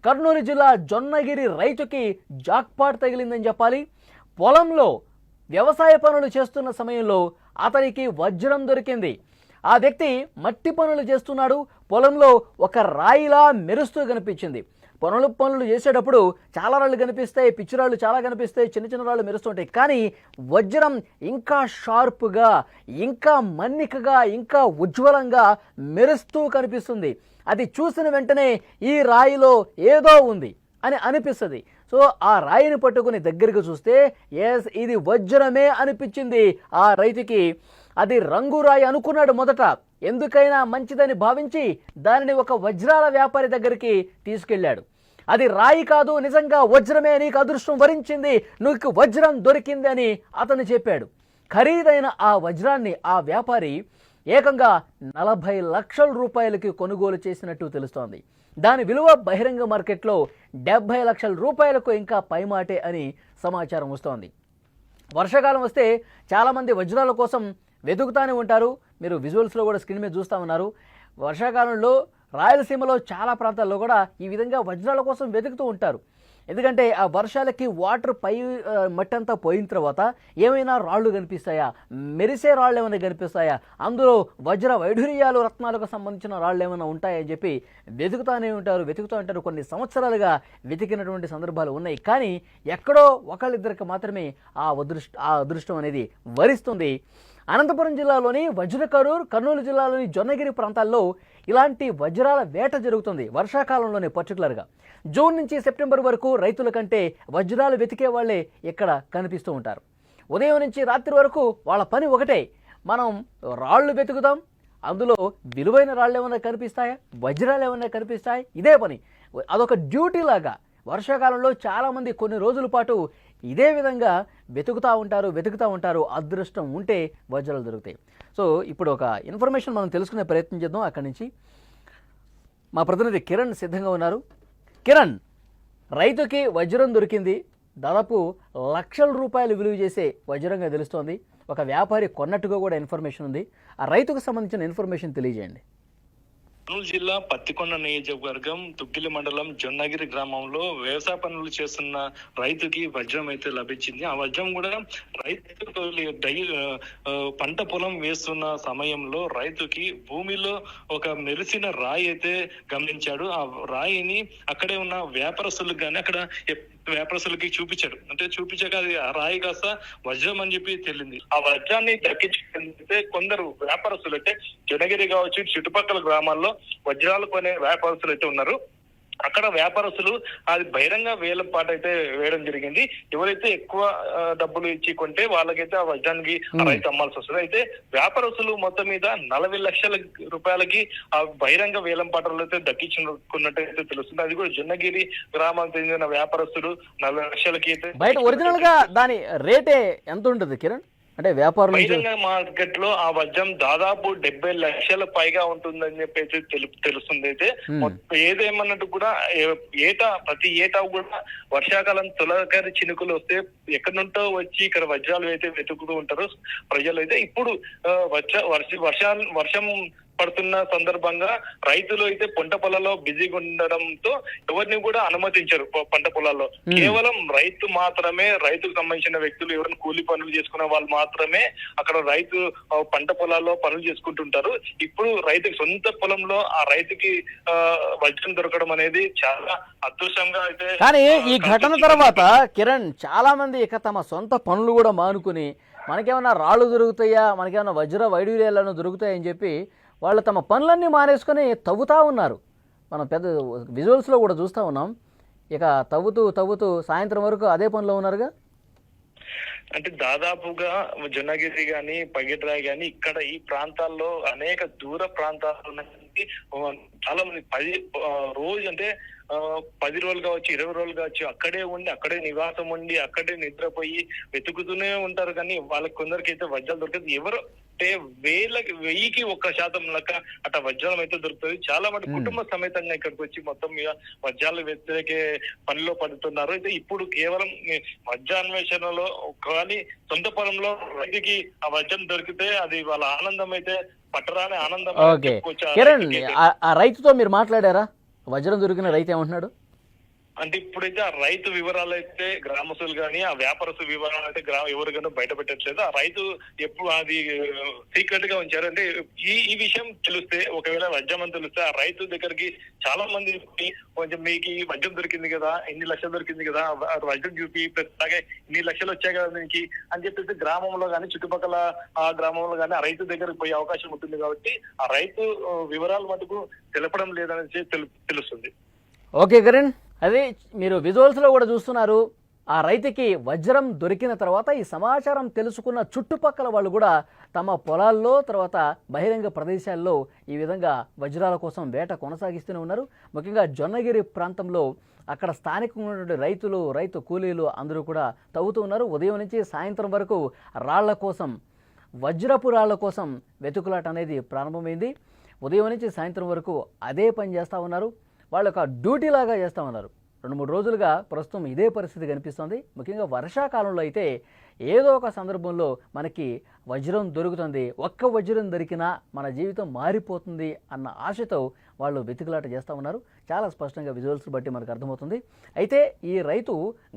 కర్నూలు జిల్లా జొన్నగిరి రైతుకి జాక్పాట్ తగిలిందని చెప్పాలి. పొలంలో వ్యవసాయ పనులు చేస్తున్న సమయంలో అతనికి వజ్రం దొరికింది. ఆ వ్యక్తి మట్టి పనులు చేస్తున్నాడు. పొలంలో ఒక రాయిలా మెరుస్తూ కనిపించింది. పనులు చేసేటప్పుడు చాలా రాళ్ళు కనిపిస్తాయి, పిచ్చిరాళ్ళు చాలా కనిపిస్తాయి, చిన్న చిన్న రాళ్ళు మెరుస్తుంటాయి. కానీ వజ్రం ఇంకా షార్ప్గా, ఇంకా మన్నికగా, ఇంకా ఉజ్వలంగా మెరుస్తూ కనిపిస్తుంది. అది చూసిన వెంటనే ఈ రాయిలో ఏదో ఉంది అని అనిపిస్తుంది. సో ఆ రాయిని పట్టుకుని దగ్గరికి చూస్తే ఎస్ ఇది వజ్రమే అనిపించింది ఆ రైతుకి. అది రంగురాయి అనుకున్నాడు మొదట. ఎందుకైనా మంచిదని భావించి దానిని ఒక వజ్రాల వ్యాపారి దగ్గరికి తీసుకెళ్ళాడు. అది రాయి కాదు, నిజంగా వజ్రమే, నీకు అదృష్టం వరించింది, నీకు వజ్రం దొరికింది అని అతను చెప్పాడు. ఖరీదైన ఆ వజ్రాన్ని ఆ వ్యాపారి ఏకంగా 40 లక్షల రూపాయలకి కొనుగోలు చేసినట్టు తెలుస్తోంది. దాని విలువ బహిరంగ మార్కెట్లో 70 లక్షల రూపాయలకు ఇంకా పైమాటే అని సమాచారం వస్తోంది. వర్షాకాలం వస్తే చాలామంది వజ్రాల కోసం వెతుకుతూనే ఉంటారు. మీరు విజువల్స్లో కూడా స్క్రీన్ మీద చూస్తూ ఉన్నారు. వర్షాకాలంలో రాయలసీమలో చాలా ప్రాంతాల్లో కూడా ఈ విధంగా వజ్రాల కోసం వెతుకుతూ ఉంటారు. ఎందుకంటే ఆ వర్షాలకి వాటర్ పై మట్టి అంతా పోయిన తర్వాత ఏమైనా రాళ్ళు కనిపిస్తాయా, మెరిసే రాళ్ళు ఏమైనా కనిపిస్తాయా, అందులో వజ్ర వైఢూర్యాలు రత్నాలకు సంబంధించిన రాళ్ళు ఏమైనా ఉంటాయని చెప్పి వెతుకుతూ ఉంటారు. కొన్ని సంవత్సరాలుగా వెతికినటువంటి సందర్భాలు ఉన్నాయి. కానీ ఎక్కడో ఒకళ్ళిద్దరికి మాత్రమే ఆ అదృష్టం అనేది వరిస్తుంది. అనంతపురం జిల్లాలోని వజ్రకరూర్, కర్నూలు జిల్లాలోని జొన్నగిరి ప్రాంతాల్లో ఇలాంటి వజ్రాల వేట జరుగుతుంది వర్షాకాలంలోనే. పర్టికులర్గా జూన్ నుంచి సెప్టెంబర్ వరకు రైతుల కంటే వజ్రాలు వెతికే వాళ్ళే ఇక్కడ కనిపిస్తూ ఉంటారు. ఉదయం నుంచి రాత్రి వరకు వాళ్ళ పని ఒకటే, మనం రాళ్ళు వెతుకుదాం, అందులో విలువైన రాళ్ళు ఏమైనా కనిపిస్తాయా, వజ్రాలు ఏమైనా కనిపిస్తాయి, ఇదే పని. అదొక డ్యూటీ లాగా వర్షాకాలంలో చాలామంది కొన్ని రోజుల పాటు ఇదే విధంగా వెతుకుతూ ఉంటారు. అదృష్టం ఉంటే వజ్రాలు దొరుకుతాయి. సో ఇప్పుడు ఒక ఇన్ఫర్మేషన్ మనం తెలుసుకునే ప్రయత్నం చేద్దాం. అక్కడి నుంచి మా ప్రతినిధి కిరణ్ సిద్ధంగా ఉన్నారు. కిరణ్, రైతుకి వజ్రం దొరికింది. దాదాపు లక్షల రూపాయలు విలువ చేసే వజ్రంగా తెలుస్తోంది. ఒక వ్యాపారి కొన్నట్టుగా కూడా ఇన్ఫర్మేషన్ ఉంది. ఆ రైతుకు సంబంధించిన ఇన్ఫర్మేషన్ తెలియజేయండి. కర్నూలు జిల్లా పత్తికొండ నియోజకవర్గం దుగ్గిలి మండలం జొన్నగిరి గ్రామంలో వ్యవసాయ పనులు చేస్తున్న రైతుకి వజ్రం అయితే లభించింది. ఆ వజ్రం కూడా రైతు పంట పొలం వేస్తున్న సమయంలో రైతుకి భూమిలో ఒక మెరిసిన రాయి అయితే గమనించాడు. ఆ రాయిని అక్కడే ఉన్న వ్యాపారస్తులకు కానీ అక్కడ వ్యాపారస్తులకి చూపించాడు. అంటే చూపించాక అది ఆ రాయి కాస్త వజ్రం అని చెప్పి తెలిసింది. ఆ వజ్రాన్ని దక్కించుకుంటే కొందరు వ్యాపారస్తులు అంటే జొన్నగిరి కావచ్చు, చుట్టుపక్కల గ్రామాల్లో వజ్రాలు కొనే వ్యాపారస్తులు అయితే ఉన్నారు. అక్కడ వ్యాపారస్తులు అది బహిరంగ వేలం పాట అయితే వేయడం జరిగింది. ఎవరైతే ఎక్కువ డబ్బులు ఇచ్చి కొంటే వాళ్ళకైతే ఆ వజ్రానికి రైతు అమ్మాల్సి వస్తుంది. అయితే వ్యాపారస్తులు మొత్తం మీద 40 లక్షల రూపాయలకి ఆ బహిరంగ వేలం పాటలు అయితే దక్కించుకున్నట్టయితే తెలుస్తుంది. అది కూడా జొన్నగిరి గ్రామానికి చెందిన వ్యాపారస్తులు 40 లక్షలకి అయితే. బయట ఒరిజినల్ గా దాని రేటే ఎంత ఉంటుంది కిరణ్? అంటే వ్యాపారం బహిరంగ మార్కెట్ లో ఆ వజ్రం దాదాపు 70 లక్షల పైగా ఉంటుందని చెప్పేసి తెలుస్తుంది. అయితే ఏదేమన్నట్టు కూడా ప్రతి ఏటా కూడా వర్షాకాలం తొలకరి చినుకులు వస్తే ఎక్కడి నుంటో వచ్చి ఇక్కడ వజ్రాలు అయితే వెతుకుతూ ఉంటారు ప్రజలు. అయితే ఇప్పుడు వర్షం పడుతున్న సందర్భంగా రైతులు అయితే పంట పొలాల్లో బిజీగా ఉండడంతో ఎవరిని కూడా అనుమతించరు పంట పొలాల్లో. కేవలం రైతుకు సంబంధించిన వ్యక్తులు, ఎవరైనా కూలి పనులు చేసుకునే వాళ్ళు మాత్రమే అక్కడ రైతు పంట పొలాల్లో పనులు చేసుకుంటుంటారు. ఇప్పుడు రైతుకి సొంత పొలంలో ఆ రైతుకి వజ్రం దొరకడం అనేది చాలా అదృష్టంగా అయితే. కానీ ఈ ఘటన తర్వాత కిరణ్, చాలా మంది ఇక తమ సొంత పనులు కూడా మానుకుని మనకేమైనా రాళ్ళు దొరుకుతాయా, మనకేమైనా వజ్ర వైడూర్యాలను దొరుకుతాయని చెప్పి వాళ్ళు తమ పనులన్నీ మానేసుకొని తవ్వుతూ ఉన్నారు. మనం పెద్ద విజువల్స్లో కూడా చూస్తూ ఉన్నాం. ఇక తవ్వుతూ సాయంత్రం వరకు అదే పనిలో ఉన్నారుగా. అంటే దాదాపుగా జొన్నగిరి గాని, పగిడ్రాయి గాని ఇక్కడ ఈ ప్రాంతాల్లో అనేక దూర ప్రాంతాల నుంచి చాలా మంది 10 రోజు అంటే 10 రోజులు కావచ్చు, 20 రోజులు కావచ్చు అక్కడే ఉండి, అక్కడే నివాసం ఉండి, అక్కడే నిద్రపోయి వెతుకుతూనే ఉంటారు. కానీ వాళ్ళకి కొందరికి అయితే వజ్రాలు దొరకదు. ఎవరు అంటే 1000కి 1% లెక్క అట్లా వజ్రాలు అయితే దొరుకుతుంది. చాలా మంది కుటుంబ సమేతంగా ఇక్కడికి వచ్చి మొత్తం మీద వజ్రాలు వెతికే పనిలో పడుతున్నారు. అయితే ఇప్పుడు కేవలం వజ్రాన్వేషణలో కానీ సొంత పొలంలో రైతుకి ఆ వజ్రం దొరికితే అది వాళ్ళ ఆనందం అయితే పట్టరాని ఆనందం. కిరణ్, ఆ రైతుతో మీరు మాట్లాడారా? వజ్రం దొరికిన రైతు ఏమంటున్నాడు? అంటే ఇప్పుడైతే ఆ రైతు వివరాలు అయితే గ్రామస్తులు కానీ ఆ వ్యాపారస్తు వివరాలు అయితే ఎవరికైనా బయట పెట్టట్లేదు. ఆ రైతు ఎప్పుడు అది సీక్రెట్ గా ఉంచారు. అంటే ఈ విషయం తెలిస్తే, ఒకవేళ వజ్రం అని తెలిస్తే ఆ రైతు దగ్గరికి చాలా మంది కొంచెం మీకు ఈ వజ్రం దొరికింది కదా, ఇన్ని లక్షలు దొరికింది కదా, వజ్రం చూపి అలాగే ఇన్ని లక్షలు వచ్చాయి కదా మీకు అని చెప్పేసి గ్రామంలో కానీ చుట్టుపక్కల ఆ గ్రామంలో కానీ ఆ రైతు దగ్గరకు పోయే అవకాశం ఉంటుంది. కాబట్టి ఆ రైతు వివరాలు మటుకు తెలపడం లేదని తెలుస్తుంది. ఓకే కిరణ్, అదే మీరు విజువల్స్లో కూడా చూస్తున్నారు. ఆ రైతుకి వజ్రం దొరికిన తర్వాత ఈ సమాచారం తెలుసుకున్న చుట్టుపక్కల వాళ్ళు కూడా తమ పొలాల్లో తర్వాత బహిరంగ ప్రదేశాల్లో ఈ విధంగా వజ్రాల కోసం వేట కొనసాగిస్తూనే ఉన్నారు. ముఖ్యంగా జొన్నగిరి ప్రాంతంలో అక్కడ స్థానికంగా ఉన్నటువంటి రైతులు, రైతు కూలీలు అందరూ కూడా తవ్వుతూ ఉన్నారు. ఉదయం నుంచి సాయంత్రం వరకు రాళ్ల కోసం, వజ్రపు రాళ్ల కోసం వెతుకులాట అనేది ప్రారంభమైంది. ఉదయం నుంచి సాయంత్రం వరకు అదే పని చేస్తూ ఉన్నారు. వాళ్ళు ఒక డ్యూటీ లాగా చేస్తూ ఉన్నారు. 2-3 రోజులుగా ప్రస్తుతం ఇదే పరిస్థితి కనిపిస్తుంది. ముఖ్యంగా వర్షాకాలంలో అయితే ఏదో ఒక సందర్భంలో మనకి వజ్రం దొరుకుతుంది, ఒక్క వజ్రం దొరికినా మన జీవితం మారిపోతుంది అన్న ఆశతో వాళ్ళు వెతుకులాట చేస్తూ ఉన్నారు. చాలా స్పష్టంగా విజువల్స్ బట్టి మనకు అర్థమవుతుంది. అయితే ఈ రైతు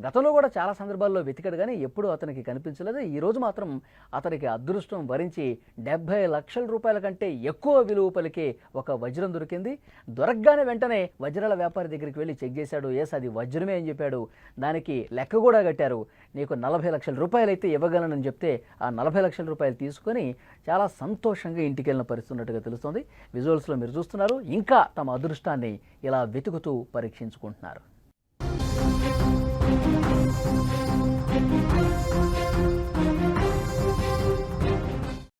గతంలో కూడా చాలా సందర్భాల్లో వెతికాడు కానీ ఎప్పుడూ అతనికి కనిపించలేదు. ఈరోజు మాత్రం అతనికి అదృష్టం వరించి 70 లక్షల రూపాయల కంటే ఎక్కువ విలువ పలికే ఒక వజ్రం దొరికింది. దొరకగానే వెంటనే వజ్రాల వ్యాపారి దగ్గరికి వెళ్ళి చెక్ చేశాడు. ఎస్, అది వజ్రమే అని చెప్పాడు. దానికి లెక్క కూడా కట్టారు. నీకు 40 లక్షల రూపాయలు అయితే ఇవ్వగలనని చెప్తే ఆ 40 లక్షల రూపాయలు తీసుకొని చాలా సంతోషంగా ఇంటికి వెళ్ళిన పరిస్థితి ఉన్నట్టుగా తెలుస్తుంది. విజువల్స్లో మీరు చూస్తున్నారు. ఇంకా తమ అదృష్టాన్ని ఇలా వెతుకుతూ పరీక్షించుకుంటున్నారు.